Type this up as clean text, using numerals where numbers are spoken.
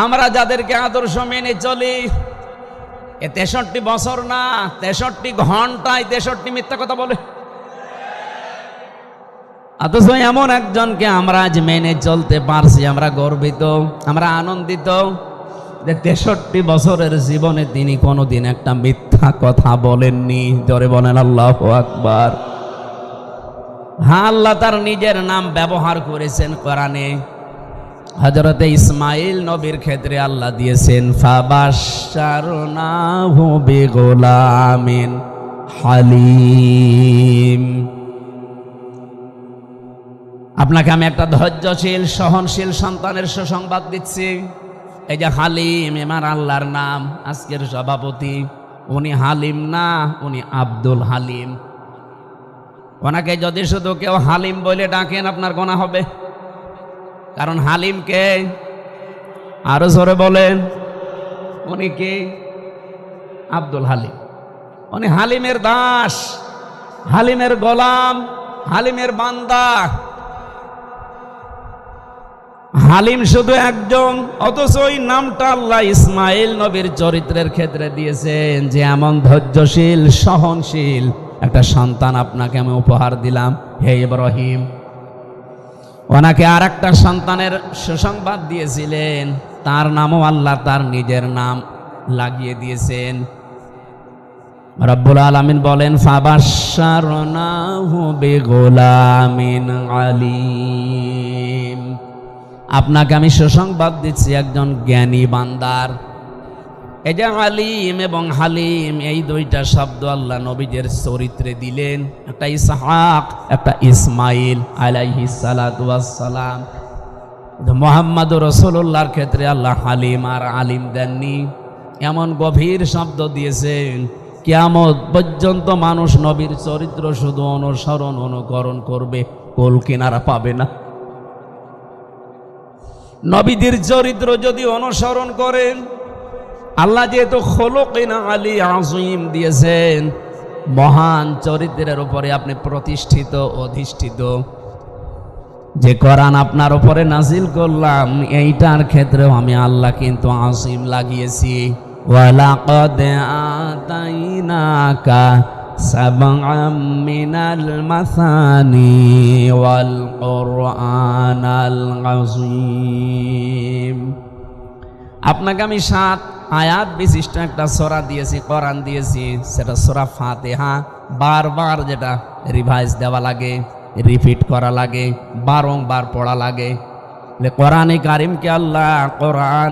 আমরা যাদেরকে আদর্শ মেনে চলি, এ 63 বছর না, 63 ঘন্টায় 63 মিথ্যা কথা বলে। অথচ এমন একজনকে আমরা আজ মেনে চলতে পারছি, আমরা গর্বিত, আমরা আনন্দিত যে 63 বছরের জীবনে তিনি কোনোদিন একটা মিথ্যা কথা বলেননি। জোরে বলেন আল্লাহু আকবার। হ্যাঁ, আল্লাহ তার নিজের নাম ব্যবহার করেছেন কোরআনে। হযরতে ইসমাইল নবীর ক্ষেত্রে আল্লাহ দিয়েছেন ফাবাশশারনাহু বিগুলামিন হালিম। আপনাকে আমি একটা ধৈর্যশীল সহনশীল সন্তানের সুসংবাদ দিচ্ছি। এই যে হালিম, আমার আল্লাহর নাম। আজকের সভাপতি উনি হালিম না, উনি আব্দুল হালিম। ওনাকে যদি শুধু কেউ হালিম বলে ডাকেন আপনার গোনা হবে, কারণ হালিমকে আরো জোরে বলেন। উনি কি? আব্দুল হালিম। উনি হালিমের দাস, হালিমের গোলাম, হালিমের বান্দা। হালিম শুধু একজন, অথচ ওই নামটা আল্লাহ ইসমাইল নবীর চরিত্রের ক্ষেত্রে দিয়েছেন যে এমন ধৈর্যশীল সহনশীল একটা সন্তান আপনাকে আমি উপহার দিলাম, হে ইব্রাহিম। ওনাকে আর একটা সন্তানের সুসংবাদ দিয়েছিলেন, তার নামও আল্লাহ তার নিজের নাম লাগিয়ে দিয়েছেন। রব্বুল আলামিন বলেন ফাবাশশারনাহু বিগুলামিন আলিম। আপনাকে আমি সুসংবাদ দিচ্ছি একজন জ্ঞানী বান্দার। এই যে আলিম এবং হালিম, এই দুইটা শব্দ আল্লাহ নবীদের চরিত্রে দিলেন। একটা ইসহাক, একটা ইসমাইল আলাইহিস সালাতু ওয়াস সালাম। মুহাম্মদুর রাসূলুল্লাহর ক্ষেত্রে আল্লাহ হালিম আর আলিম দেননি। এমন গভীর শব্দ দিয়েছেন, কিয়ামত পর্যন্ত মানুষ নবীর চরিত্র শুধু অনুসরণ অনুকরণ করবে, কোল কিনারা পাবে না। নবীদের চরিত্র যদি অনুসরণ করেন, আল্লাহ যেহেতু খুলুকিন আলী আযীম দিয়েছেন, মহান চরিত্রের উপরে আপনি প্রতিষ্ঠিত অধিষ্ঠিত, যে কোরআন আপনার উপরে নাজিল করলাম, এইটার ক্ষেত্রেও আমি আল্লাহ কিন্তু আযীম লাগিয়েছি। ওয়ালাকাদ আতাইনাকা সাবআম মিনাল মাসানি ওয়াল কুরআনাল আযীম। আপনাকে আমি 7 আয়াত বিশিষ্ট একটা সূরা দিয়েছি, কোরআন দিয়েছি, সেটা সূরা ফাতিহা। বারবার যেটা রিভাইজ দেওয়া লাগে, রিপিট করা লাগে, বারংবার পড়া লাগে। কোরআনে কারিমকে আল্লাহ কোরআন